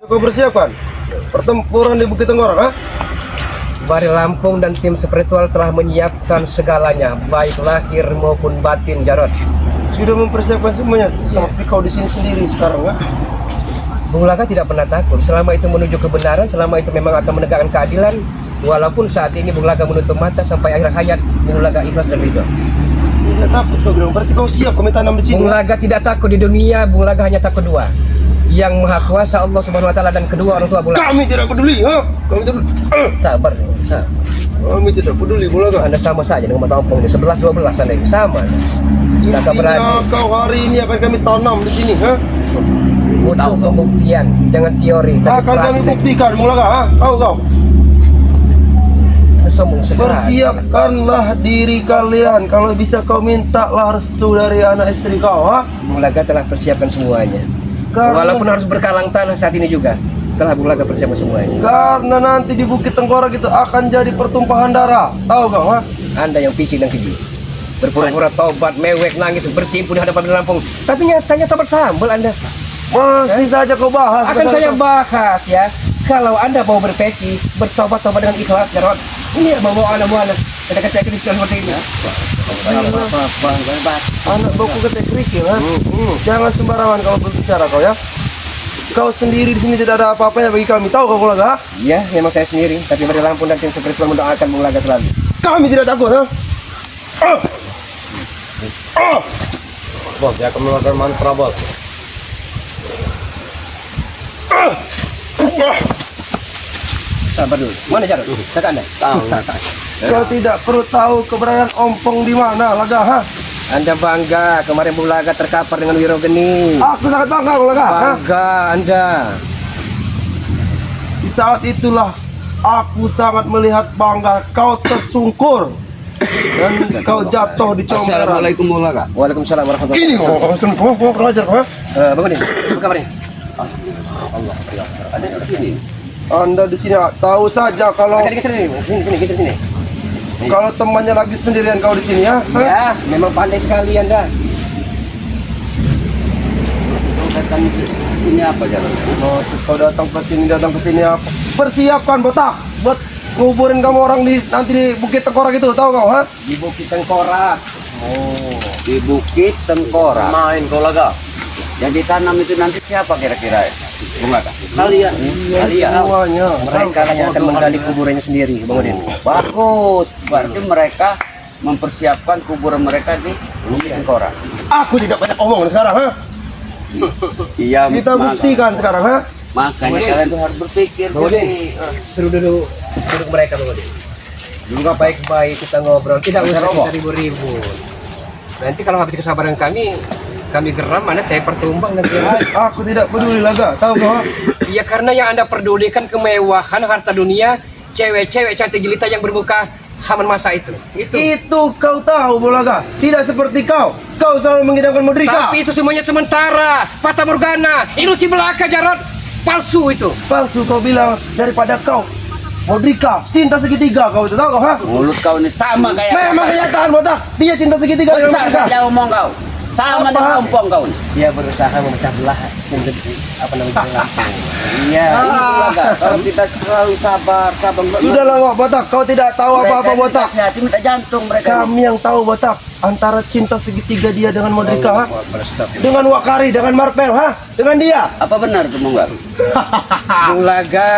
Kau persiapkan pertempuran di Bukit Tengkorak, ha? Bari Lampung dan tim spiritual telah menyiapkan segalanya, baik lahir maupun batin, Jarod. Sudah mempersiapkan semuanya. Tapi kau di sini sendiri sekarang, ha? Bung Laga tidak pernah takut, selama itu menuju kebenaran, selama itu memang akan menegakkan keadilan. Walaupun saat ini Bung Laga menutup mata sampai akhir hayat, Bung Laga ikhlas dan ridho. Tidak takut kau bilang, berarti kau siap kami tanam di sini. Bung Laga tidak takut di dunia, Bung Laga hanya takut dua. Yang Maha Kuasa Allah Subhanahu wa taala dan kedua orang tua Bung Laga. Kami tidak peduli, ha? Kami tidak peduli. Sabar. Kami tidak peduli, Bung Laga. Anda sama saja dengan mata ompong ini 11-12 Anda ini sama. Laga berani. Intinya kau hari ini akan kami tanam di sini, ha? Butuh pembuktian, jangan teori. Tapi Akan kami praktik. buktikan, Bung Laga, ha? Tahu kau? Sombong sekali. Persiapkanlah diri kalian. Kalau bisa kau mintalah restu dari anak istri kau, ha? Bung Laga telah persiapkan semuanya. Karena- Walaupun harus berkalang tanah saat ini juga, telah Bung Laga persiapkan semuanya. Karena nanti di Bukit Tengkorak itu akan jadi pertumpahan darah. Tahu kau, ha? Anda yang picik dan keji, berpura-pura tobat, mewek, nangis, bersimpu di hadapan Lampung. Tapi nyatanya tobat sambal Anda. Masih saja kau bahas. Akan saya bahas ya. Kalau Anda mau berpeci, bertobat-tobat dengan ikhlas, Jarod. Ini bawa anak-anak. Kata-kata kerikil seperti ini. Anak baku kata kerikil, ha? Jangan sembarangan kalau berbicara kau, ya. Kau sendiri di sini tidak ada apa-apanya bagi kami. Tahu kau, Bung Laga, ha? Ya, memang saya sendiri. Tapi Bari Lampung dan tim spiritual mendoakan Bung Laga selalu. Kami tidak takut, ha? Bos, dia akan mengeluarkan mantra, bos. Sabar dulu. Mana Jarod? Kata Anda. Kau tidak perlu tahu keberadaan ompong di mana, Laga, ha? Anda bangga kemarin Bung Laga terkapar dengan Wirogeni. Aku sangat bangga, Bung Laga, ha? Bangga Anda. Di saat itulah aku sangat melihat bangga kau tersungkur dan kau jatuh di comberan. Assalamualaikum Bung Laga. Waalaikumsalam warahmatullahi Ini kau belajar, ha? Bangun ini. Apa kabarnya? Ada di sini. Anda di sini tahu saja kalau Ada di sini. Sini, geser sini. kalau temannya lagi sendirian kau di sini, ya? Ha? Ya, memang pandai sekali Anda. Datang ke sini apa jalan? Maksud kau datang ke sini apa? Persiapkan botak buat nguburin kamu orang di nanti di Bukit Tengkorak itu, tahu kau, ha? Di Bukit Tengkorak. Oh, di Bukit Tengkorak. Main kau Laga. Yang ditanam itu nanti siapa kira-kira? Bung Laga. Kalian. Kalian. Semuanya. Mereka lah yang akan menggali kuburannya sendiri, Bang Udin. Bagus. Berarti mereka mempersiapkan kuburan mereka di Bukit Tengkorak. Aku tidak banyak omong sekarang, ha? Iya. Kita buktikan sekarang, ha? Makanya kalian tuh harus berpikir. Bang Udin, seru dulu duduk mereka, Bang Udin. Dulu nggak baik-baik kita ngobrol, tidak usah kita ribut-ribut. Nanti kalau habis kesabaran kami geram, mana tepar tumbang nanti. Aku tidak peduli, Laga, tahu kau, ha? Iya, karena yang Anda pedulikan kemewahan harta dunia, cewek-cewek cantik jelita yang bermuka Haman masa itu. Itu kau tahu, Bung Laga. Tidak seperti kau. Kau selalu mengidamkan Merdeka. Tapi itu semuanya sementara, fata morgana, ilusi belaka, Jarod. Palsu itu. Palsu kau bilang daripada kau. Merdeka, cinta segitiga kau itu, tahu kau, ha? Mulut kau ini sama kayak. Memang kenyataan, botak. Dia cinta segitiga dengan Besar Merdeka. saja ngomong kau. Sama dengan ompong kau. Dia berusaha memecah belah apa namanya Lampung. Iya. Kalau kita selalu sabar. Sudahlah, Wak, botak. Kau tidak tahu apa-apa, botak. Hati minta jantung mereka. Kami yang tahu, botak. Antara cinta segitiga dia dengan Merdeka, ha? Dengan Wakari, dengan Marpel, ha? Dengan dia. Apa benar itu Bung Laga? Bung Laga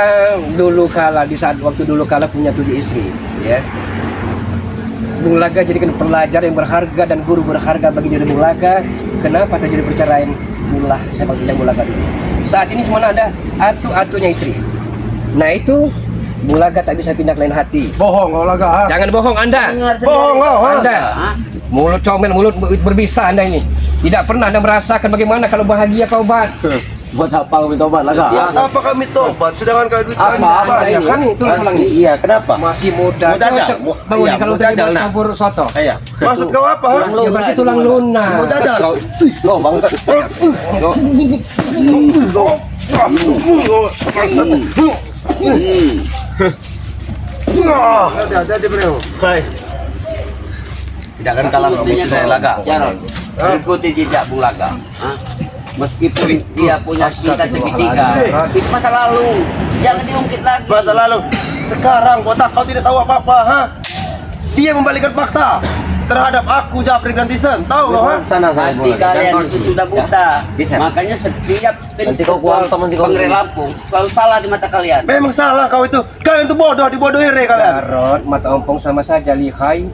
dulu kala di saat waktu dulu kala punya 7 istri, ya. Bung Laga jadikan pelajar yang berharga dan guru berharga bagi diri Bung Laga. Kenapa terjadi perceraian? Itulah saya bilang Bung Laga dulu. Saat ini cuma ada atu-atunya istri. Nah itu Bung Laga tak bisa pindah ke lain hati. Bohong kau, Laga, ha? Jangan bohong Anda. Bohong kau, ha? Anda mulut comel, mulut berbisa Anda ini. Tidak pernah Anda merasakan bagaimana kalau bahagia kau bat. Buat apa kau minta obat Laga? Ya, apa kami tobat? Sedangkan kau duit kami Apa banyak, ini? kan? Itu ulang ini. Iya, kenapa? Masih muda. Modal. Bangun Iya, kalau modal, tadi nah. campur soto. Iya. Maksud kau apa, ha? Ya berarti tulang lunak. Mau dadal kau. Oh, bangsat. Hati-hati, bro. Hai. Tidak akan kalah dengan saya Laga. Jarod, ikuti jejak Bung Laga. Hah? Meskipun dia punya cinta segitiga, itu masa lalu. Jangan diungkit lagi. Masa lalu. Sekarang botak kau tidak tahu apa-apa, ha? Dia membalikkan fakta terhadap aku Japri Grantisen, tahu kau, ha? Hati kalian itu sudah buta. Makanya setiap pengerai Lampung selalu salah di mata kalian. Memang salah kau itu. Kalian itu bodoh, dibodohi re kalian. Jarot, mata ompong sama saja lihai,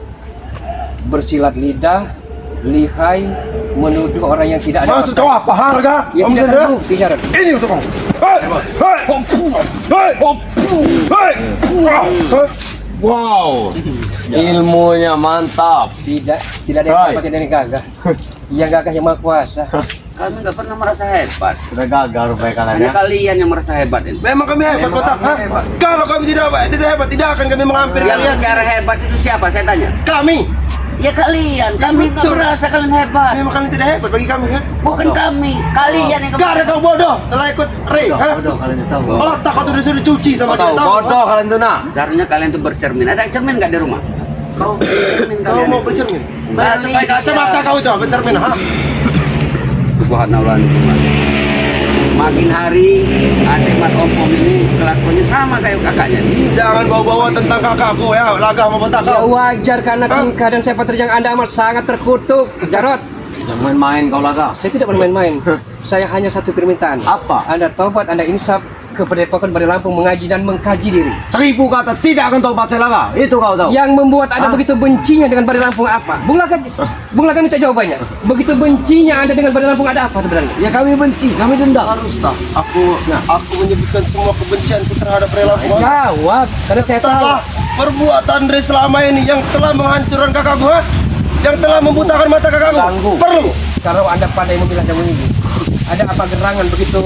bersilat lidah, lihai, menuduh orang yang tidak ada. Maksud kau apa, harga? Ya tidak terbukti, Jarot. Ini untuk kau. Hei! Hei! Wow, ilmunya mantap. Tidak ada yang dapat dari gagah. Yang gagah yang maha kuasa. Kami nggak pernah merasa hebat. Sudah gagal rupanya kalian Hanya ya. kalian yang merasa hebat ini. Memang kami hebat, botak, ha? Kalau kami tidak hebat, tidak akan kami menghampiri Yang kalian. bicara hebat itu siapa? Saya tanya. Kami. Ya kalian. Kami nggak Betul. merasa kalian hebat. Memang kalian tidak hebat bagi kami, ha? Bukan kami. Kalian yang Karena kau bodoh, telah ikut re, ha? Bodoh kalian itu tahu. Otak kau tuh disuruh cuci sama dia, Tahu tahu? bodoh kalian tuh nak. Seharusnya kalian tuh bercermin. Ada cermin nggak di rumah? Kau bercermin Kau kalian. mau bercermin? Balik Pakai kacamata kau itu, bercermin, ha? Subhanallah. Makin hari adik Mat Ompong ini kelakuannya sama kayak kakaknya. Jangan bawa-bawa tentang kakakku, ya. Lagah mau botak Ya kau. wajar karena tingkah dan sepak terjang Anda amat sangat terkutuk, Jarot. Jangan main-main kau laga. Saya tidak bermain-main. Saya hanya satu permintaan. Apa? Anda taubat, Anda insaf ke Padepokan Bari Lampung mengaji dan mengkaji diri. 1000 kata tidak akan tobat saya laga. Itu kau tahu. Yang membuat Anda begitu bencinya dengan Bari Lampung apa? Bung Laga minta jawabannya. Begitu bencinya Anda dengan Bari Lampung ada apa sebenarnya? Ya kami benci, kami dendam. Harus tak. Aku menyebutkan semua kebencianku terhadap rela Jawab, karena saya tahu. setelah perbuatan Re selama ini yang telah menghancurkan kakakku, ha? Yang telah membutakan mata kakakku. Ganggu. Perlu. Kalau Anda pandai memilah dan memilih, ada apa gerangan begitu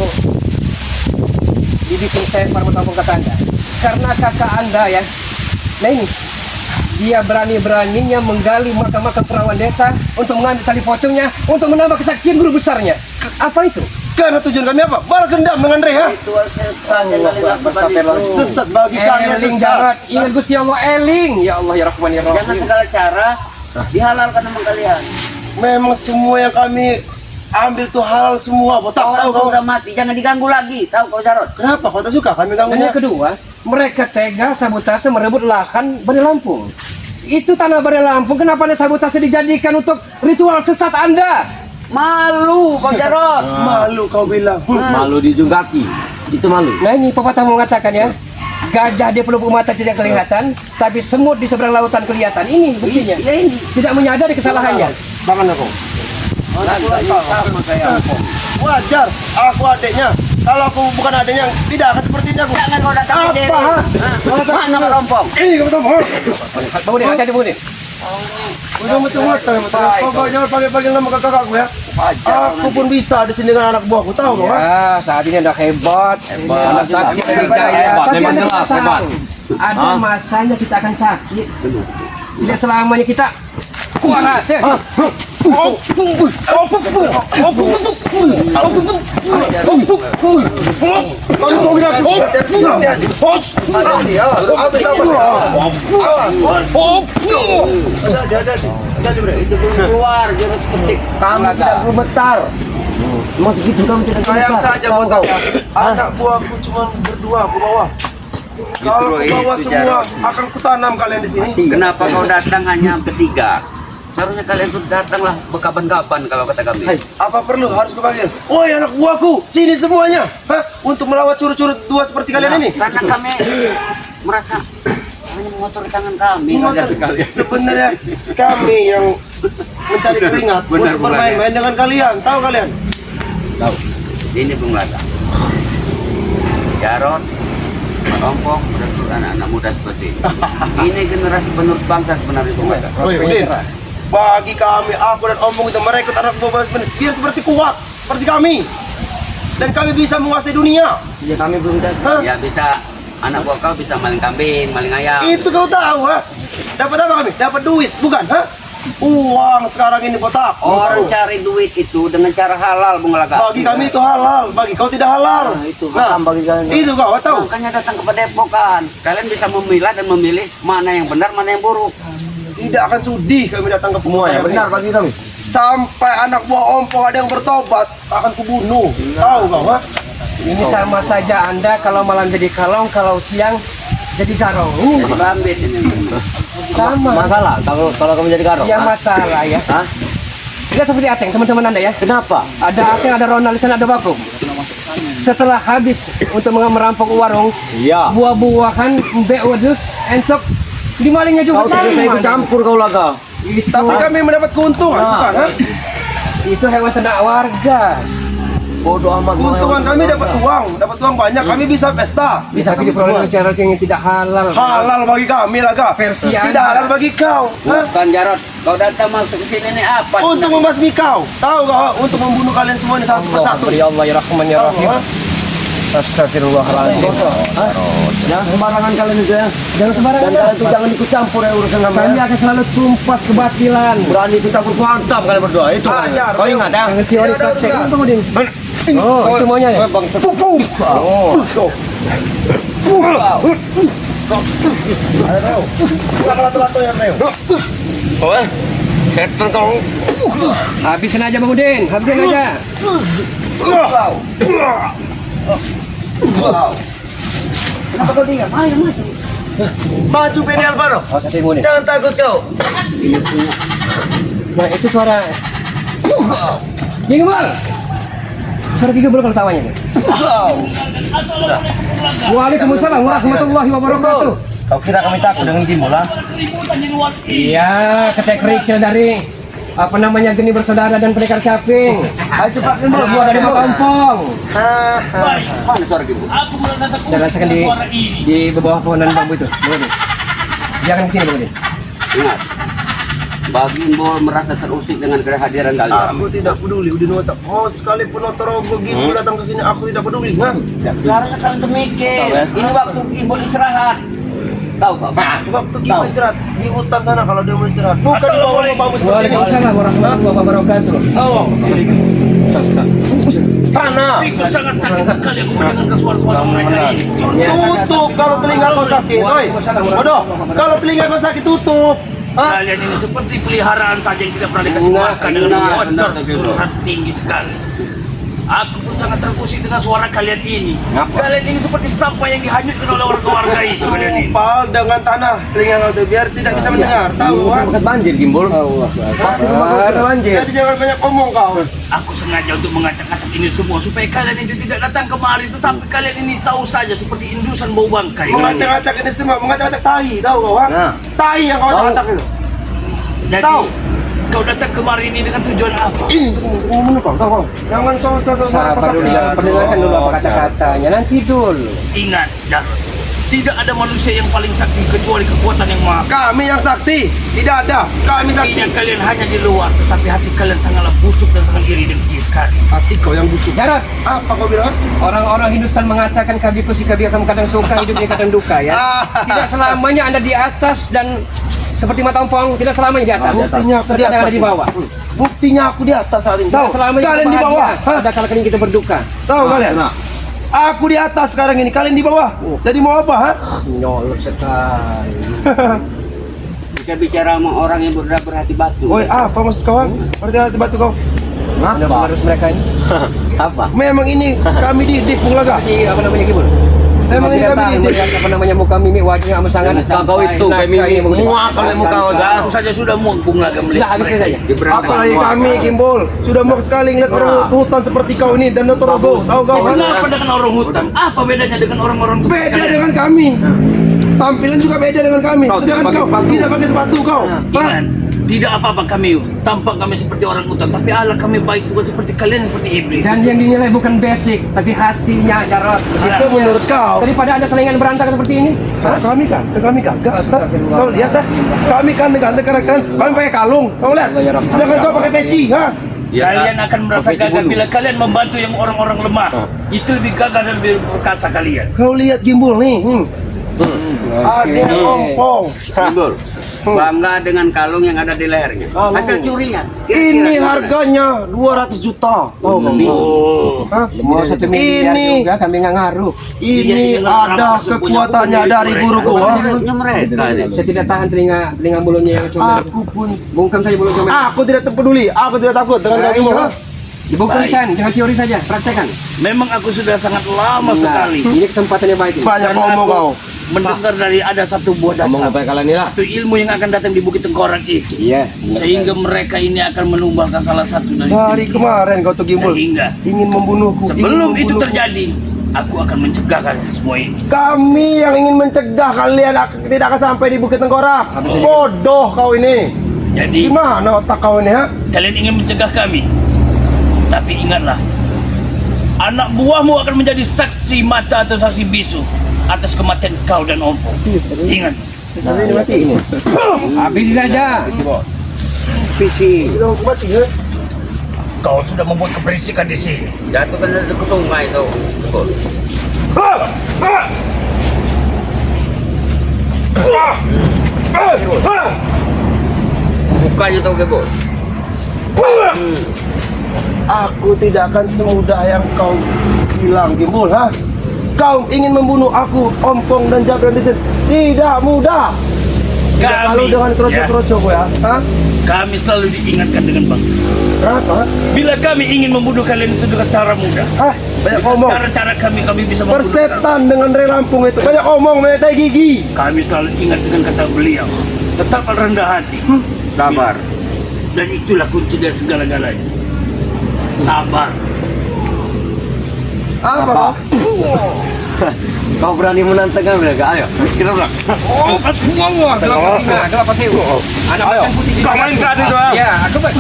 dibikin saya farmatampung kata Anda? Karena kakak Anda ya, nah ini, dia berani-beraninya menggali makam-makam perawan desa untuk mengambil tali pocongnya, untuk menambah kesaktian guru besarnya. Apa itu? Karena tujuan kami apa? Balas dendam dengan Re, ha? Itu sesat yang kalian lakukan itu. Sesat bagi kalian, Eling sesat. Jarot, ingat Gusti Allah eling. Ya Allah ya Rahman ya Jangan Rahim. segala cara dihalalkan sama kalian. Memang semua yang kami ambil tuh halal semua, botak. Orang Tahu kau kau? udah mati, jangan diganggu lagi. Tahu kau Jarot? Kenapa kau tak suka kami Dan ganggunya? yang kedua, mereka tega sabotase merebut lahan Bari Lampung. Itu tanah Bari Lampung, kenapa ada sabotase dijadikan untuk ritual sesat Anda? Malu kau Jarot. Malu kau bilang. Malu dijung kaki. Itu malu. Nah ini pepatah mengatakan ya, gajah di pelupuk mata tidak kelihatan, tapi semut di seberang lautan kelihatan. Ini buktinya. Ya ini. Tidak menyadari kesalahannya. Bangan aku. Aku lagi sama kayak Ompong. Wajar, aku adiknya. Kalau aku bukan adiknya, tidak akan seperti ini aku. Jangan kau datang ke diri. Apa, ha? Mana Mat Ompong? Ini kau tahu, ha? Bangun deh, hati-hati bangun deh. Udah macam-macam, kau jangan panggil nama kakakku, ya. Wajar. Aku pun bisa di sini dengan anak buahku, tahu kau, ha? Ya, saat ini Anda hebat. Anda sakit dari jaya. Hebat, Tapi memang Anda jelas, tahu, hebat. ada masanya kita akan sakit. Tidak selamanya kita kuaras ya. Itu belum keluar jurus petik. Kamu tidak gemetar. Masih gitu kamu tidak Sayang gemetar. saja buat kau. Anak buahku cuma berdua ke bawah. Kalau ke bawah itu, semua Jarot. akan kutanam kalian di sini. Kenapa kau datang hanya bertiga? Seharusnya kalian tuh datanglah berkaban-kaban kalau kata kami. Hai, apa perlu harus kupanggil? Woi anak buahku, sini semuanya. Hah? Untuk melawat curut-curut dua seperti kalian ini. Karena kami merasa hanya mengotori tangan kami. Sebenarnya kami yang mencari keringat Benar, untuk bermain-main dengan kalian. Tahu kalian? Tahu. Ini Bung Lata. Jarot, Mat Ompong, merekrut anak-anak muda seperti ini. Ini generasi penerus bangsa sebenarnya Bung Lata. Udin, bagi kami, aku dan Omong itu merekrut anak buah biar seperti kuat, seperti kami. Dan kami bisa menguasai dunia. Ya kami belum datang. Hah? Ya bisa, anak buah kau bisa maling kambing, maling ayam. Itu kau tahu, ha? Dapat apa kami? Dapat duit, bukan? Ha? Uang sekarang ini botak. Orang cari duit itu dengan cara halal Bung Lata. Bagi kami itu halal, bagi kau tidak halal. Nah, itu haram bagi kalian. Itu kau tahu. Makanya datang ke Padepokan. Kalian bisa memilah dan memilih mana yang benar, mana yang buruk. Tidak akan sudi kami datang ke Semua ya kalian. benar bagi kami. Sampai anak buah ompong ada yang bertobat, akan kubunuh. Tahu kau, ha? Ini sama saja Anda kalau malam jadi kalong, kalau siang jadi garong. Jadi rambit ini. Sama. Masalah kalau kamu jadi karo. Ya masalah ya. Hah? Tidak seperti Ateng, teman-teman Anda ya. Kenapa? Ada Ateng, ada Ronald di sana, ada Bakum. Setelah habis untuk merampok warung, Iya. buah-buahan, mbek wedus, entok, dimalingnya juga. Kau tidak ikut campur kau laga. Itu, Tapi kami mendapat keuntungan, bukan? Ha? itu hewan ternak warga. Bodoh amat. Keuntungan kami dapat uang banyak. Kami bisa pesta. Bisa diperoleh dengan cara yang tidak halal. Halal bagi kami laga. Versi Tidak Anda. halal bagi kau. Ha? Bukan Jarot, kau datang masuk ke sini ini apa? Untuk membasmi kau. Tahu kau? Untuk membunuh kalian semua ini satu persatu. Ya Allah ya Rahman ya Rahim. Ha? Astagfirullahaladzim. Jangan sembarangan kalian itu ya. Jangan sembarangan. Dan kalian itu jangan ikut campur ya urusan kami. Kami akan selalu tumpas kebatilan. Berani ikut campur kuantam kalian berdua itu. Ajar. Kau ingat ya? Yang teori Tidak ada praktek. urusan. Tunggu Din. Oh, itu maunya ya? Oh. Pulang lato-lato ya, Reo. Oh, setan kau. Habisin aja Bang Udin, habisin aja. Kenapa kau diam? Ayo maju. Maju Benny Alvaro. Oh, satu Udin. Jangan takut kau. Nah, itu suara. Gimana? Suara Gigi kalau tawanya nih. Waalaikumsalam warahmatullahi wabarakatuh. Kau kira kami takut dengan gimbal lah? Iya, ketek kerikil dari apa namanya geni bersaudara dan pendekar caping. Ayo cepat kan, Bro. Buah dari Makampong. Mana suara gitu? Dan rasakan di bawah pohonan bambu itu. Boleh. Jangan ke sini, Bang Udin. Ingat, Bagimbol merasa terusik dengan kehadiran kalian. Aku tidak peduli, udah nota. Oh, sekalipun Otorogo Gimbal datang ke sini, aku tidak peduli. Ha? Sekarang kalian termikir, ini waktu Gimbol istirahat. Tahu kau? Waktu Gimbal istirahat di hutan sana kalau dia mau istirahat. Bukan di bawah bambu seperti ini. Waalaikumsalam warahmatullahi wabarakatuh. Tahu? Sana. Sangat sakit sekali aku mendengar suara-suara mereka ini. Tutup kalau telinga kau sakit, oi. Bodoh. Kalau telinga kau sakit tutup. Hah? Kalian ini seperti peliharaan saja yang tidak pernah dikasih makan dengan bocor sangat tinggi sekali. Aku pun sangat terpusing dengan suara kalian ini. Kalian ini seperti sampah yang dihanyutkan oleh warga-warga itu kalian ini. Pal dengan tanah telinga kau tuh biar tidak bisa mendengar. Tahu kan? Bukan banjir gimbal. Pasti rumah kau kena banjir. Jadi jangan banyak omong kau. Aku sengaja untuk mengacak-acak ini semua supaya kalian itu tidak datang kemari, tetapi kalian ini tahu saja seperti indusan bau bangkai. Mengacak-acak ini semua, mengacak-acak tai, tahu kau? Ha? Nah. Tai yang kau acak-acak itu. Jadi Tahu. kau datang kemari ini dengan tujuan apa? Ini untuk ngomong kau, tahu kau? Jangan soal Sabar dulu, jangan perdengarkan dulu apa kata-katanya. Nanti dulu. Ingat, Jarod, tidak ada manusia yang paling sakti kecuali kekuatan yang maha. Kami yang sakti, tidak ada. Kami sakti. Artinya kalian hanya di luar, tetapi hati kalian sangatlah busuk dan sangat iri dan keji sekali. Hati kau yang busuk. Jarot, Apa kau bilang? orang-orang Hindustan mengatakan kabiku si kabi akan kadang suka, hidupnya kadang duka ya. Tidak selamanya Anda di atas dan seperti mata ompong, tidak selamanya di atas. Buktinya aku di Terkadang atas. ada di bawah. Buktinya aku di atas saat ini. Tidak Tahu? selamanya Kalian di bawah. Hah? Ada kala kita berduka. Tahu kalian? Aku di atas sekarang ini, kalian di bawah. Jadi mau apa, ha? Nyolot sekali. Kita bicara sama orang yang berhati batu. Woi, apa maksud kau? Berarti batu kau. Benar harus mereka ini. Apa? Memang ini kami didik Bung Laga. Si apa namanya Gibul? Memang ini Saya tidak kami tahu didik. melihat apa namanya muka mimik wajahnya amat sangat. Kau itu, Nah, ini Bung Udin. Muak kalau muka kau dah. Aku saja sudah muak Bung Laga Sudah melihat habisnya mereka. saja. Di berapa? Apalagi kami Gimbol sudah mau sekali ngeliat orang hutan seperti kau ini dan Otorogo. Tahu kau? ha? Kenapa dengan orang hutan? Apa bedanya dengan orang-orang Beda dengan kami. Tampilan juga beda dengan kami. Sedangkan kau tidak pakai sepatu kau. Ha? Ingat, tidak apa-apa kami. Tampak kami seperti orang hutan, tapi Allah kami baik bukan seperti kalian seperti iblis. Dan yang dinilai bukan basic, tapi hatinya Jarot. Itu menurut kau. Daripada Anda selingan berantakan seperti ini. Kami kan, kami kagak. Kau lihat dah. Kami kan negara kan. Kami pakai kalung. Kau lihat. Sedangkan kau pakai peci, ha? Kalian akan merasa gagah bila kalian membantu yang orang-orang lemah. Itu lebih gagah dan lebih perkasa kalian. Kau lihat Gimbal nih. Ada ompong. Gimbol, bangga dengan kalung yang ada di lehernya. Hasil curinya. Ini harganya 200 juta. Tahu kami? Hah? Mau 1 miliar Ini- juga kami nggak ngaruh. Ini Iya, ada kekuatannya dari guru gua. Mulutnya mereka ini. Saya tidak tahan telinga mulutnya yang comel. Aku pun Bungkam saja mulut comel. aku tidak peduli. Aku tidak takut dengan kamu. Ayo. Dibuktikan dengan teori saja, praktekkan. Memang aku sudah sangat lama sekali Ini kesempatan yang baik ini. Banyak Karena ngomong aku kau. mendengar dari ada satu buah Ngomong data, apa kalian ini lah? satu ilmu yang akan datang di Bukit Tengkorak itu, Iya. sehingga mereka ini akan menumbalkan salah satu dari Dari kemarin kau tuh Gimbul sehingga ingin membunuhku. sebelum ingin itu membunuhku. terjadi, aku akan mencegah kalian semua ini. Kami yang ingin mencegah kalian tidak akan sampai di Bukit Tengkorak. Bodoh kau ini. Jadi Gimana otak kau ini, ha? kalian ingin mencegah kami, tapi ingatlah, anak buahmu akan menjadi saksi mata atau saksi bisu atas kematian kau dan Ompo. Ingat. Ini mati ini. Habisi saja. Sudah mati, ha? Kau sudah membuat keberisikan di sini. Jatuh kan dari ketunggah itu. Mukanya tuh gebor. Aku tidak akan semudah yang kau bilang, Gimbul, ha? Kau ingin membunuh aku, Ompong dan Jabran di sini. Tidak mudah. Tidak Kami, lalu dengan kroco-kroco ya. Ha? Kami selalu diingatkan dengan bangga. Kenapa? Bila kami ingin membunuh kalian itu dengan cara mudah, Ah, banyak ngomong. cara-cara kami bisa membunuh Persetan dengan Ray Lampung itu. Banyak ngomong, menetai gigi. kami selalu ingat dengan kata beliau, tetaplah rendah hati. Sabar. Dan itulah kunci dari segala-galanya. Sabar. Apa? Kau berani menantang kami gak? Ayo, kita ulang. Gelap pasti. Anak macan putih di Kau mainkan itu, ah. Ya, aku baik.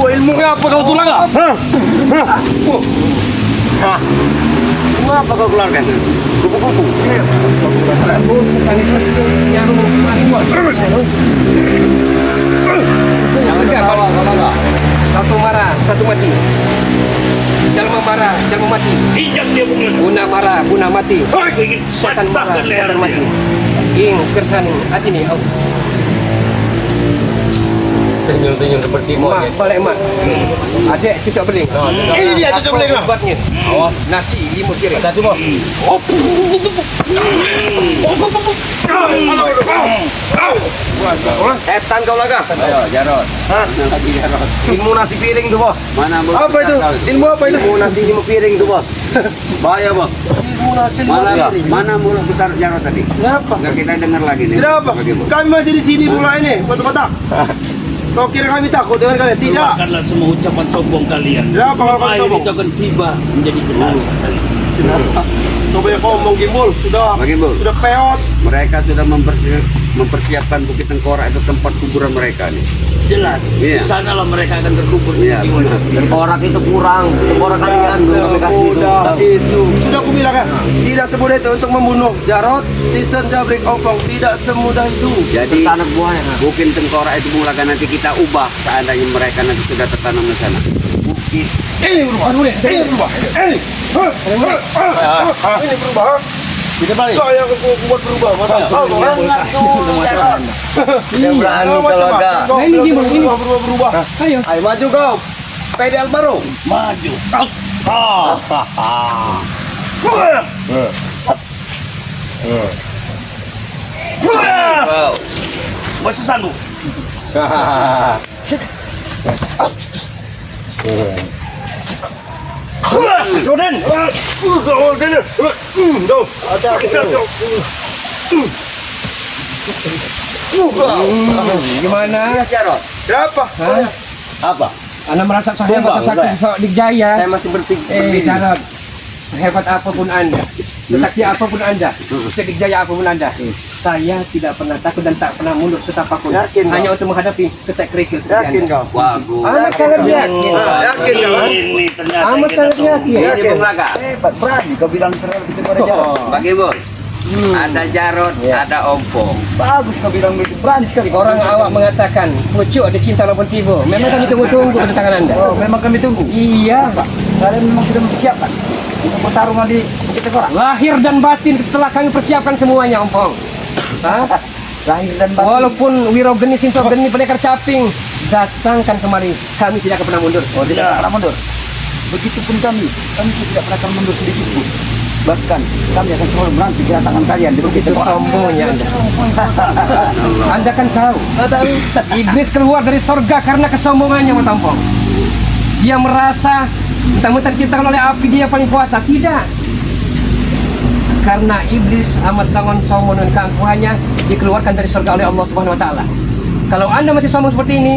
Ilmunya apa kau tulang? Mengapa kau keluarkan? Kupu-kupu. Satu marah, satu mati. Jalma marah, jalma mati. Injak dia pukul. Guna marah, guna mati. Aku ingin Setan marah, patahkan leher setan mati. dia. Ing kersan hati ni. Senyum-senyum seperti Mak, balik mak. Adik cucuk beling. Ini dia cucuk beling lah. Buatnya. Nasi 5 piring. Satu bos. Setan kau laga. Ayo, Jarod. Lagi Jarod. Ilmu nasi piring tuh bos. Mana mulut Apa itu? kita tahu? Ilmu apa itu? Ilmu nasi 5 piring tuh bos. Bahaya bos. Ilmu nasi Mana mulut besar Jarod tadi? Kenapa? Enggak kita dengar lagi nih. Tidak apa. Bagaimana? Kami masih di sini pula ini, kotak-kotak. Kau kira kami takut dengan kalian? Tidak. Keluarkanlah semua ucapan sombong kalian. Kenapa kalau kau Air sombong? itu akan tiba menjadi jenazah kalian. Jenazah. Kau banyak ngomong, Gimbul. Sudah. Bagaimana? Sudah peot. Mereka sudah mempersiapkan Bukit Tengkorak itu tempat kuburan mereka nih. Jelas. Iya. Di sanalah mereka akan terkubur. Iya, benar. Tengkorak itu kurang. Tengkorak kalian belum kami kasih itu. Sudah itu. Sudah aku bilang kan, tidak semudah itu untuk membunuh Jarod, Tison, Jabrik, Ompong. Tidak semudah itu. Jadi Anak buahnya. Bukit Tengkorak itu mulakan nanti kita ubah seandainya mereka nanti sudah tertanam di sana. Bukit Ini berubah. Ini berubah. Ini. Ini berubah. Kita balik. Kau yang buat berubah. Kau Yang berani kalau agak. Nah, ini Gimbul, ini. Berubah. Ayo. Ayo maju kau. PD Alvaro. Maju. Masih sanggup. Roden. Roden. Tuh. Gimana? Jarod. Kenapa? Hah? Apa? Anda merasa sehebat Tumbang, sakti enggak? di Jaya? Saya masih berdiri. Jarod, sehebat apapun Anda, sesakti apapun Anda, sedik jaya apapun Anda, saya tidak pernah takut dan tak pernah mundur setapapun. Yakin, kau? Hanya untuk menghadapi ketek kerikil seperti Yakin Anda. kau? Bagus. Amat sangat yakin. Yakin kau? Ini ternyata Amat kita sangat tahu. yakin. Ini Bung Laga. Hebat, berani kau bilang terlalu gitu pada Jarod. Bagi bos. Ada Jarod, ada Ompong. Bagus kau bilang begitu. Berani sekali. Orang awak mengatakan, pucuk ada cinta lawan tiba. Memang kami tunggu-tunggu kedatangan Anda. Oh, memang kami tunggu. Iya. Kalian memang sudah mempersiapkan. Untuk pertarungan di Bukit Tengkorak. Lahir dan batin telah kami persiapkan semuanya, Ompong. Hah? Lahir dan batin. Walaupun Wiro Geni, Sinto Geni, Pendekar Caping datangkan kemari, kami tidak akan pernah mundur. Oh, tidak pernah mundur. Begitupun kami tidak pernah akan mundur sedikit pun. Bahkan kami akan selalu menanti kedatangan kalian di Bukit Itu Tengkorak. sombongnya Anda. Anda kan tahu, iblis keluar dari sorga karena kesombongannya, Matampong. Dia merasa mentang-mentang diciptakan oleh api dia paling kuasa. Tidak. Karena iblis amat sangat sombong dan keangkuhannya dikeluarkan dari surga oleh Allah Subhanahu wa taala. Kalau Anda masih sombong seperti ini,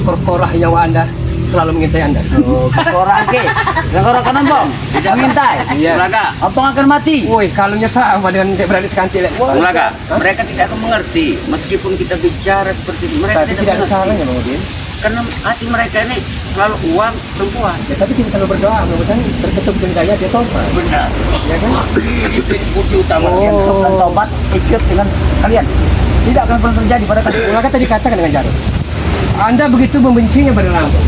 korkorah nyawa Anda selalu mengintai Anda. Oh, Tengkorak ke? Tengkorak kanan bang. Tidak mengintai. Iya. Laga. Ompong akan mati. Woi, kalungnya sama dengan Dek Berani sekantil. Bang Laga, mereka tidak akan mengerti meskipun kita bicara seperti itu. Mereka Tapi tidak ada mengerti. salahnya, Bang Udin. Karena hati mereka ini selalu uang, perempuan. Ya, tapi kita selalu berdoa, mudah-mudahan terketuk daya dia tobat. Benar. Ya kan? Bukti utama. Kalian dan taubat ikut dengan kalian. Tidak akan pernah terjadi pada kalian. Maka tadi katakan dengan Jarod, Anda begitu membencinya pada Lampung.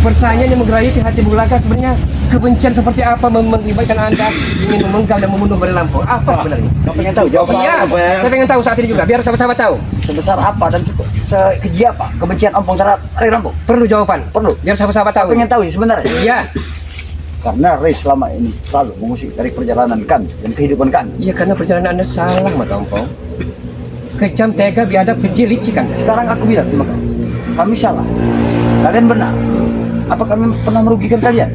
Pertanyaan yang menggelayuti hati Bulaka sebenarnya kebencian seperti apa mengibatkan Anda ingin memenggal dan membunuh Bari Lampung? Apa sebenarnya? Kau pengen tahu jawaban Iya, apa ya? saya pengen tahu saat ini juga, biar sahabat-sahabat tahu. Sebesar apa dan sekeji apa kebencian Ompong terhadap Ray Lampung? Perlu jawaban, Perlu. biar sahabat-sahabat tahu. Pengen tahu ya sebenarnya? Iya, Karena Ray selama ini selalu mengusik dari perjalanan kami dan kehidupan kami. iya karena perjalanan Anda salah, Mata Ompong. Kejam, tega, biadab, keji, licik Anda. Sekarang aku bilang sama kamu, kami salah, kalian benar. Apa kami pernah merugikan kalian?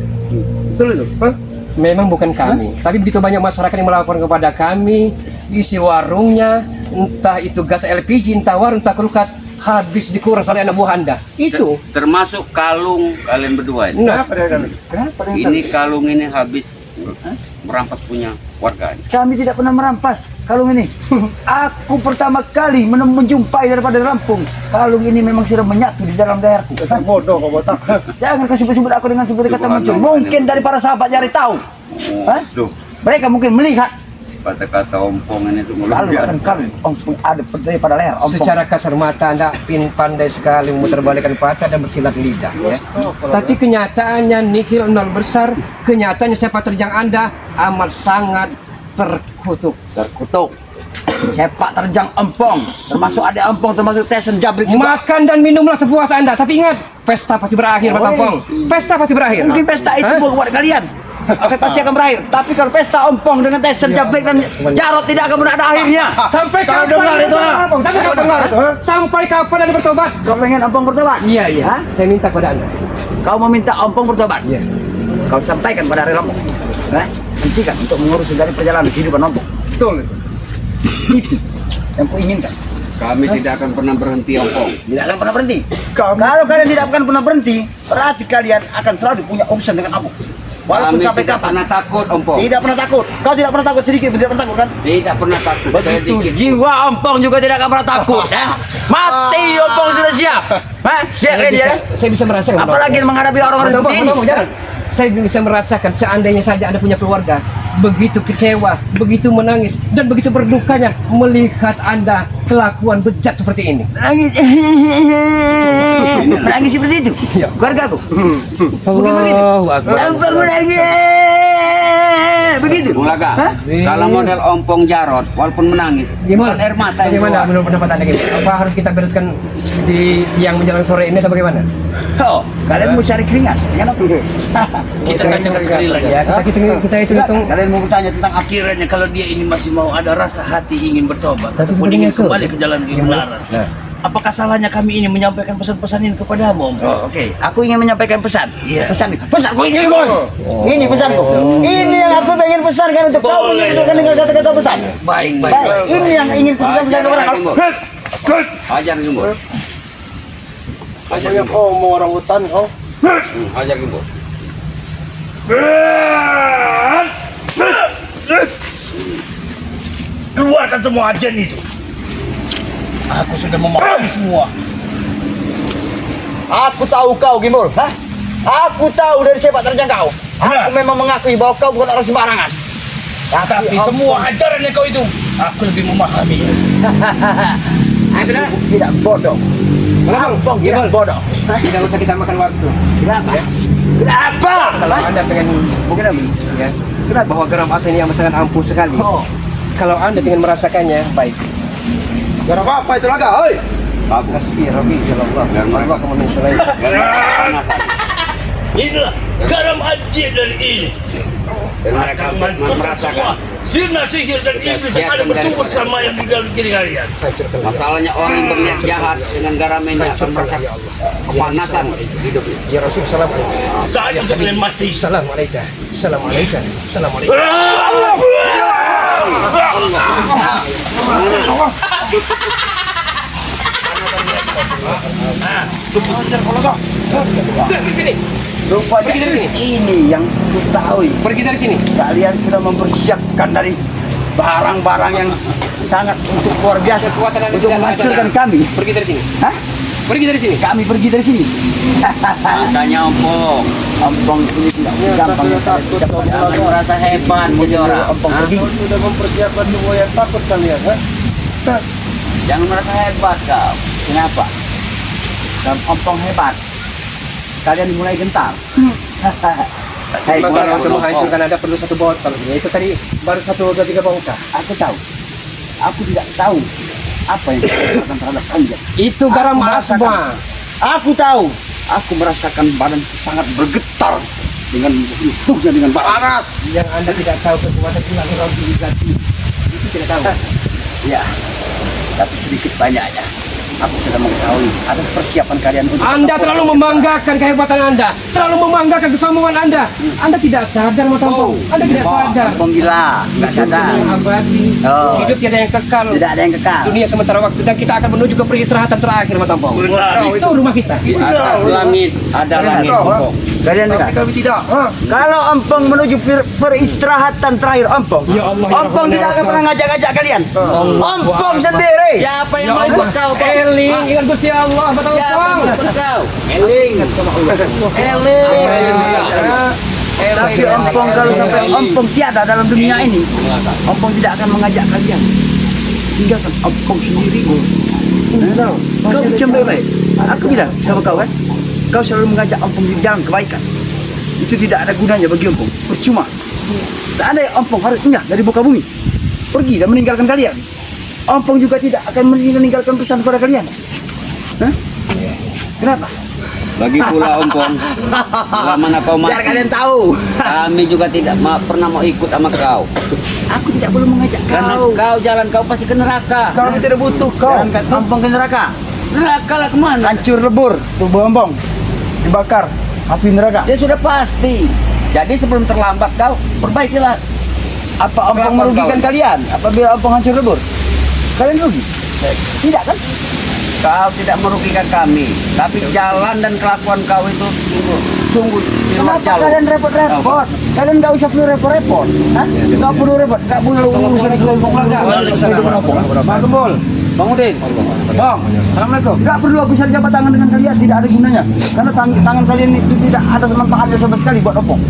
Betul itu. Hah? Memang bukan kami, tapi begitu banyak masyarakat yang melaporkan kepada kami, isi warungnya, entah itu gas LPG, entah warung, entah kulkas, habis dikuras oleh anak buah Anda. Itu. Termasuk kalung kalian berdua ini. Nah, Kenapa? Ini kalung ini habis merampas punya warga. Kami tidak pernah merampas kalung ini. Aku pertama kali menjumpai daripada Lampung. Kalung ini memang sudah menyatu di dalam leherku. Dasar bodoh kau botak. Jangan kasih sebut aku dengan sebutan kata muncul. Mungkin dari para sahabat nyari tahu. Hah? Duh, Mereka mungkin melihat kata-kata ompong ini tuh luar lalu akan biasa. kalung Ompong ada daripada leher Ompong. secara kasar mata Anda pandai sekali memutarbalikkan patah dan bersilat lidah, ya. Tapi kenyataannya nihil nol besar. Kenyataannya sepak terjang Anda amat sangat terkutuk. Terkutuk. Sepak terjang Ompong, termasuk adik Ompong, termasuk Tesen Jabrik juga. Makan dan minumlah sepuas Anda, tapi ingat, pesta pasti berakhir, Pak Oi. Tampong. Pesta pasti berakhir. Mungkin pesta itu Hah? buat kalian. Oke, pasti akan berakhir. Tapi kalau pesta Ompong dengan Tesen Jabrik dan Jarot tidak akan pernah ada akhirnya. Sampai Kau kapan dengar Anda itu, ha? bertobat, Bang? Sampai Kau kapan? dengar itu, ha? Sampai kapan Anda bertobat? Kau pengen Ompong bertobat? Iya, iya. Hah? Saya minta kepada Anda. Kau meminta Ompong bertobat? Iya. Kau sampaikan pada Ray Lampung. Hentikan untuk mengurus dari perjalanan kehidupan Ompong. Betul itu. Itu yang kuinginkan. Kami tidak akan pernah berhenti ompong. Tidak akan pernah berhenti. Kami Kalau kalian tidak akan pernah berhenti, berarti kalian akan selalu punya urusan dengan aku. Walaupun Kami sampai tidak kapan. pernah takut ompong. Tidak pernah takut. Kau tidak pernah takut sedikit, tidak pernah takut kan? Tidak pernah takut. Saya Begitu dikit. jiwa Ompong juga tidak akan pernah takut. Ya? Mati Ompong sudah siap. Hah? Siap kan dia? Saya bisa merasakan. Apalagi menghadapi orang-orang Tampong, seperti ini. Tampong, jangan. Saya bisa merasakan seandainya saja Anda punya keluarga, begitu kecewa, begitu menangis, dan begitu berdukanya melihat Anda kelakuan bejat seperti ini. Menangis. Menangis seperti itu. Iya. Keluarga aku. Bukan begitu. Allahu Akbar. Ompong menangis. Begitu. Bung Laga, Hah? kalau model ompong Jarot, walaupun menangis, Gimana? bukan air mata yang Bagaimana keluar. menurut pendapat Anda gini? Apa harus kita bereskan di siang menjelang sore ini atau bagaimana? Oh, kalian mau cari keringat? Dengan apa? Kita tanyakan sekali lagi. Ya, kita hitung-hitung. Kalian mau bertanya tentang apa? Sekiranya kalau dia ini masih mau ada rasa hati ingin bertobat Tapi ataupun sebenarnya ingin kembali ke jalan Gimana? kebenaran, Nah. apakah salahnya kami ini menyampaikan pesan-pesan ini kepadamu, Om? Oh, oke. Aku ingin menyampaikan pesan. Iya. Pesanku ini, Boy. Ini pesanku. Ini yang aku ingin pesankan untuk kau Boleh. menunjukkan dengan kata-kata pesan. Baik, baik, Baik, baik. ini yang ingin ku pesan-pesan kepada kau. Gimbor. Hajar Gimbor. Hajar yang Gimbor. kau mau orang hutan kau. Hajar Gimbor. Keluarkan semua ajen itu. Aku sudah memahami semua. Aku tahu kau, Gimbor. Hah? Aku tahu dari sepak terjang kau. Aku memang mengakui bahwa kau bukan orang sembarangan. Tapi semua ajaran yang kau itu, aku lebih memahami. Ayo, saudara. Tidak bodoh. Kenapa? Ompong tidak Gimbor. bodoh. Tidak usah kita makan waktu. Silakan. Apa? Kalau Anda pengen mungkin ya, bahwa garam asam ini yang sangat ampuh sekali. Kalau Anda ingin merasakannya, baik. Garam apa itu laga? Hei. Kasih Robi, Allah. Allah kamu mensulai. Inilah garam ajaib dari ini. Dan mereka Akan menghancurkan merasakan. semua sihir sihir dan iblis yang ada bertumbuh sama yang di dalam diri kalian. Masalahnya orang yang berniat jahat dengan garam ini akan merasa kepanasan hidupnya. Ya Rasul, Assalamualaikum. Saatnya untuk kalian mati. Assalamualaikum. Assalamualaikum. Assalamualaikum. Di sini. Rupanya Pergi dari sini. ini yang ku tahu. Pergi dari sini. Kalian sudah mempersiapkan dari barang-barang yang sangat untuk luar biasa Kekuatan Anda untuk tidak menghancurkan ada. kami. Pergi dari sini. Hah? Pergi dari sini. Kami pergi dari sini. Makanya ompong ini tidak gampang. Jangan merasa hebat jadi orang. Ompong pergi. Sudah mempersiapkan semua yang takut kalian, ha? Jangan merasa hebat kau. Kenapa? Dan ompong hebat. Kalian mulai gentar. Hei, Memang kalau untuk ompong. menghancurkan Anda perlu satu botol. Ya, itu tadi baru 1, 2, 3 bongkar. Aku tahu. Aku tidak tahu apa yang akan terhadap kalian. Itu garam asma. Aku tahu. Aku merasakan badanku sangat bergetar dengan sentuhnya dengan panas. Yang Anda tidak tahu kekuatan ilahi Rabbi Izzati. Itu tidak tahu. Ya, tapi sedikit banyaknya. Aku sudah mengetahui ada persiapan kalian untuk. Anda terlalu membanggakan kehebatan Anda, terlalu membanggakan kesombongan Anda. Anda tidak sadar, Matampong. Anda tidak sadar. Ompong gila, nggak Hidup sadar. yang abadi, Oh. hidup tiada yang kekal. Tidak ada yang kekal. Dunia sementara waktu dan kita akan menuju ke peristirahatan terakhir, Matampong. Itu rumah kita. Atas langit ada langit ompong. Kalian dengar? Tapi kami tidak, ha? Kalau ompong menuju peristirahatan terakhir ompong, Ya Allah, ya ompong Rahman, tidak ya akan pernah Rahman. ngajak-ngajak kalian. Allah Ompong Akbar. sendiri. Siapa yang mau ikut kau? Eling, ingat Gusti Allah, Siapa yang Matampong. ikut kau? Eling. Tapi ompong kalau sampai ompong tiada dalam dunia ini, ompong tidak akan mengajak kalian. Tinggalkan ompong sendiri. Kau macam baik. Aku bilang sama kau kan, kau selalu mengajak ompong di jalan kebaikan. Itu tidak ada gunanya bagi ompong, percuma. Seandainya ompong harus enyah dari muka bumi, pergi dan meninggalkan kalian, ompong juga tidak akan meninggalkan pesan kepada kalian. Hah? Kenapa? Lagi pula ompong, bila mana kau mati, Biar kalian tahu. kami juga tidak pernah mau ikut sama kau. Aku tidak perlu mengajak Karena kau. kau jalan kau pasti ke neraka. Kami tidak butuh kau. Jalan ke ompong ke neraka. Neraka lah kemana? Hancur lebur tubuh ompong. Dibakar api neraka. Dia sudah pasti. Jadi sebelum terlambat kau perbaikilah. Apa ompong Kelakuan merugikan kau. kalian? Apabila ompong hancur lebur? Kalian rugi? Tidak kan? Kau tidak merugikan kami, tapi jalan dan kelakuan kau itu sungguh di luar Kenapa jalur. kalian repot-repot? Kalian nggak usah perlu repot-repot. Hah? Nggak perlu repot. Nggak perlu urusan kelompok lagi. Bang Gembul, Bang Udin, Bang, Assalamualaikum. Nggak perlu aku jabat tangan dengan kalian. Tidak ada gunanya. Karena tangan kalian itu tidak ada manfaatnya sama sekali buat opong.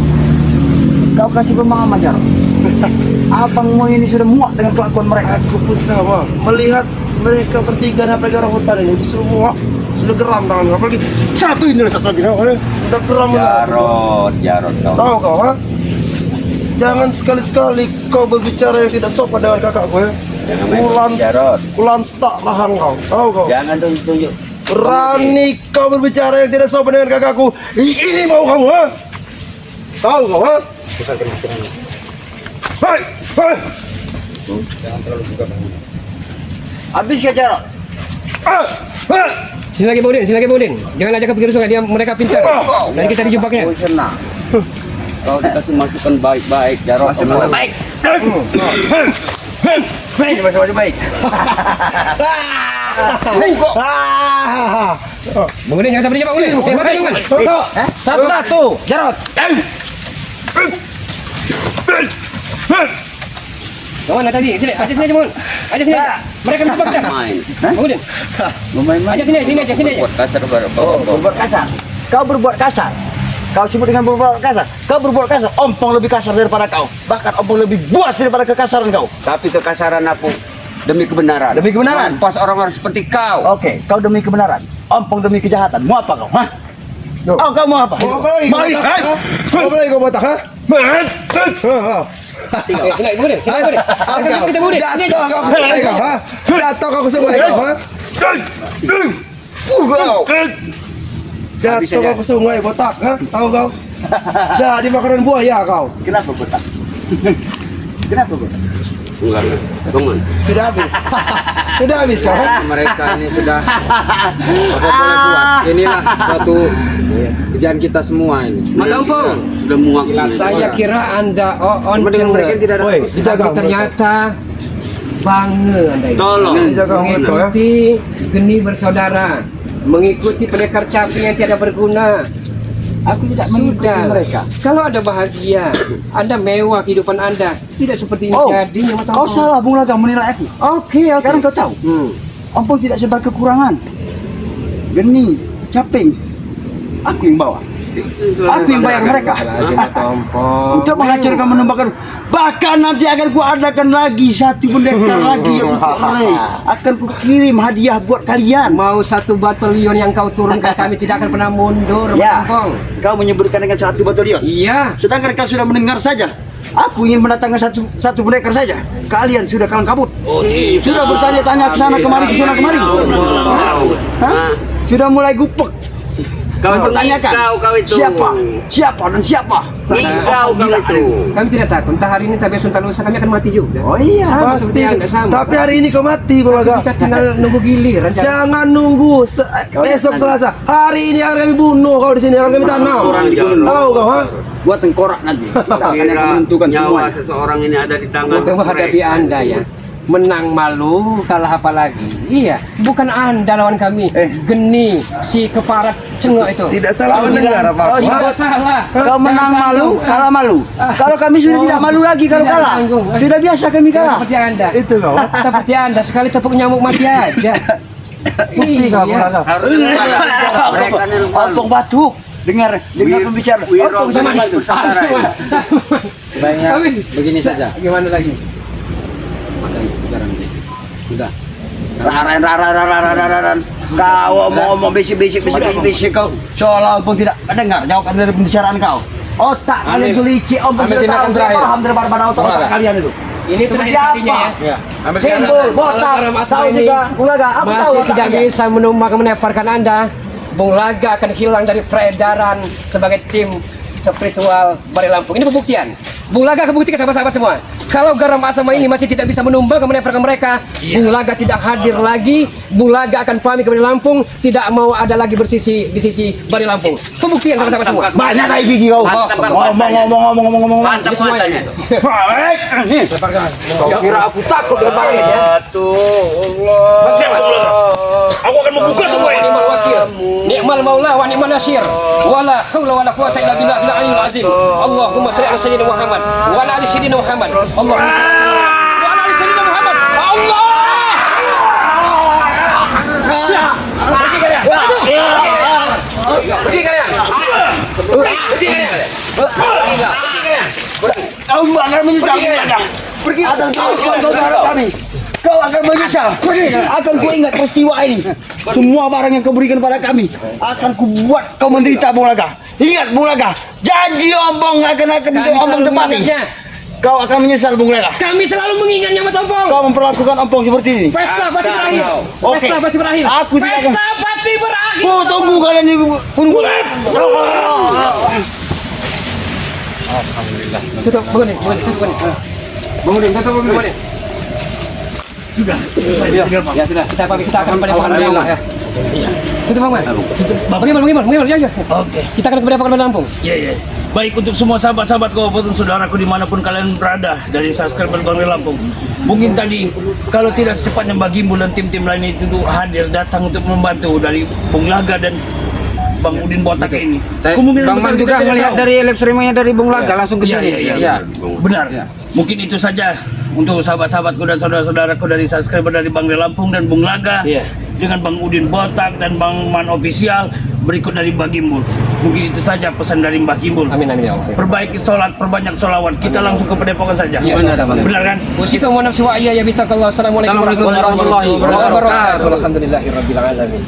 Kau kasih pemahaman aja. Abangmu ini sudah muak dengan kelakuan mereka. Aku pun sama. Melihat mereka bertiga dan pergi orang hutan ini semua sudah geram tangan. Apalagi satu ini satu lagi. Sudah geram. Jarod kau. Tahu kau, ha? Jangan sekali-sekali kau berbicara yang tidak sopan dengan kakakku, ya. Jarod. Kulantak rahang kau. Tahu kau? Jangan tunjuk-tunjuk. Berani kau berbicara yang tidak sopan dengan kakakku. Ini mau kamu, ha? Tahu kau, ha? Hai, hai. Habis ke Jarod? Ah, ah. Sini lagi Bang Udin, sini lagi Bang Udin. Jangan ajak ke pinggir sungai, dia mereka pintar. Nanti kita dijebaknya. Kau senang. Kau dikasih masukan baik-baik, Jarod. Baik. Baik, macam baik. Bang Udin jangan sampai dijebak Bang Udin. Tembakan jangan. Satu-satu, Jarod. Kawan tadi, sini, ajak sini aja Bang. Ajak sini. Mereka dijebak kita. Main. Bang Udin, Lumayan. ajak sini aja, sini aja. Buat kasar Oh, berbuat kasar. Kau berbuat kasar. Kau sebut dengan berbuat kasar. Kau berbuat kasar. Ompong lebih kasar daripada kau. Bahkan ompong lebih buas daripada kekasaran kau. Tapi kekasaran aku demi kebenaran. Demi kebenaran? Pas orang-orang seperti kau. Oke, kau demi kebenaran. Ompong demi kejahatan. Mau apa kau? Hah? Oh, kamu apa? Mau apa lagi? Baik. Mau apa lagi kau botak, ha? Sini, ibu deh. Kita ibu deh. Jatuh kau ke sungai kau, ha? Jatuh kau ke sungai kau, ha? Jatuh kau ke sungai, botak, ha? Tahu kau? Jadi makanan buaya kau. Kenapa botak? Kenapa botak? Enggak. Bangun. Sudah habis. Sudah habis kau, ha? Mereka ini sudah apa boleh buat. Inilah suatu kerjaan kita semua ini. Mas Ompong, Sudah muak. saya kira Anda Cuma dengan mereka on tidak ada. Oi, tapi dijaga. ternyata bangga Anda ini. Tolong. Dijaga kau, ya. Mengikuti geni bersaudara, mengikuti pendekar caping yang tiada berguna. Aku tidak mengikuti Sudah, mereka. kalau Anda bahagia, Anda mewah kehidupan Anda, tidak seperti ini Oh, jadinya Mas kau Ompong. salah Bung Laga menilai aku. Oke. Sekarang kau tahu. Ompong tidak sebab kekurangan. Geni, caping. Aku yang bawa. Aku yang bayar mereka. Untuk menghancurkan menembakkan. Bahkan nanti akan ku adakan lagi satu pendekar lagi yang boleh. Akan ku kirim hadiah buat kalian. Mau satu batalion yang kau turunkan kami tidak akan pernah mundur, Mas Ya, Ompong. kau menyebutkan dengan satu batalion. Iya. Sedangkan kau sudah mendengar saja. Aku ingin mendatangkan satu pendekar saja. Kalian sudah kalang kabut. Sudah bertanya-tanya ke sana kemari, ke sana kemari. Hah? Sudah mulai gupek. Kau itu Pertanyakan, kau itu. Siapa dan siapa? Kau itu. Kami tidak takut. Entah hari ini, tapi besok lusa kami akan mati juga. Oh iya. Sama seperti Anda, sama. Tapi hari ini kau mati, Bung Laga. Kita tinggal nunggu giliran. Jangan nunggu besok Selasa. Hari ini akan kami bunuh kau di sini, akan kami tanam. Tahu kau, ha? Buat tengkorak nanti. Kita akan Kira menentukan nyawa semua. seseorang ini ada di tangan Untuk menghadapi mereka. Anda ya. Menang malu, kalah apa lagi? Iya, bukan Anda lawan kami. Geni, si keparat cengok itu. Tidak salah mendengar apa? Tidak salah. Kau menang Jangan malu, tanggung. kalah malu. Kalau kami sudah tidak malu lagi kalau Tidak kalah. tanggung. Sudah biasa kami kalah. Seperti Anda. Itu kau. Seperti Anda, sekali tepuk nyamuk mati aja. Bukti kau, Bung Laga. Harus mereka ini malu. Ompong batuk. Dengar pembicara. Wiro Ompong sama Geni batuk. bersaudara ini. Baiknya Habis. begini saja. Gimana lagi? Sudah. Raran. Kau ngomong bisik kau. Seolah Ompong tidak mendengar jawaban dari pembicaraan kau. Otak kalian itu licik. Ompong Ambil sudah tahu. tindakan Dia terakhir. paham daripada otak kalian itu. Ini terakhir Siapa? kalinya ya. Ya, ambil Timbul, botak, Kalau dalam masalah tahu ini juga, Bung Laga, aku tahu masih otak tidak kalian. bisa meneparkan Anda. Bung Laga akan hilang dari peredaran sebagai tim spiritual Bari Lampung. Ini pembuktian. Bung Laga akan buktikan sahabat-sahabat semua. Kalau garam asam ini masih tidak bisa menumbang meneparkan mereka, Bung Laga tidak hadir lagi. Bung Laga akan pamit ke Bari Lampung, tidak mau ada lagi bersisi di sisi Bari Lampung. Pembuktian sahabat-sahabat semua. Banyak kayak gigi kau. Mantap, Ngomong. Mantap matanya itu. Kau kira aku takut lebaran ya? Siapa Bung Laga? Aku akan membuka semua ini. Ni'mal wakil, ni'mal maula wa ni'mal nasir. Wala haula wala quwata illa billahil aliyyil azim. Allahumma shalli ala sayyidina Muhammad wa ala ali sayyidina Muhammad. Allahumma shalli wa ala ali sayyidina Muhammad. Allah! Pergi kalian. Pergi kalian. Kau akan menyesal. Pergi. Akan teruskan kau darah kami. Kau akan menyesal. Akan ku ingat peristiwa ini. Semua barang yang kau berikan pada kami akan ku buat kau menderita, Bung Laga. Ingat, Bung Laga. Janji Ompong akan Kami Ompong selalu tepati. mengingatnya. Kau akan menyesal, Bung Laga. Kami selalu mengingatnya, Mas Ompong. Kau memperlakukan Ompong seperti ini. Pesta pasti berakhir. Oke. Pesta pasti berakhir. Aku tidak akan- Pesta pasti berakhir. Ku tunggu kalian di tunggu. Tutup, bangunin, bangunin. Bangunin, tutup, bangunin. Sudah. Ya sudah, kita akan pada makan Lampung ya. Tutup Bang. Bagaimana? Ya. Oke. Kita akan kepada Pakan Lampung. Iya. Baik untuk semua sahabat-sahabatku maupun saudaraku dimanapun kalian berada dari subscriber Bang Lampung. Mungkin tadi kalau tidak secepatnya Bagimu dan tim-tim lain itu hadir datang untuk membantu dari Bung Laga dan Bang Udin Botak ini. Kemungkinan Bang besar Man kita juga tidak melihat tahu. dari live streamingnya dari Bung Laga langsung ke Iya, sini. iya. Benar. Ya. Mungkin itu saja untuk sahabat-sahabatku dan saudara-saudaraku dari subscriber dari Bang Lampung dan Bung Laga. Iya. Dengan Bang Udin Botak dan Bang Man Official, berikut dari Bagimu. Mungkin itu saja pesan dari Mbah Kimbul. Amin ya Allah. Perbaiki sholat, perbanyak sholawat. Kita langsung ke padepokan saja. Iya, sama-sama. Benar kan? Wasikum wa nafsi wa iya ya bitakallah. Assalamualaikum Assalamualaikum warahmatullahi wabarakatuh. Alhamdulillahirabbil alamin.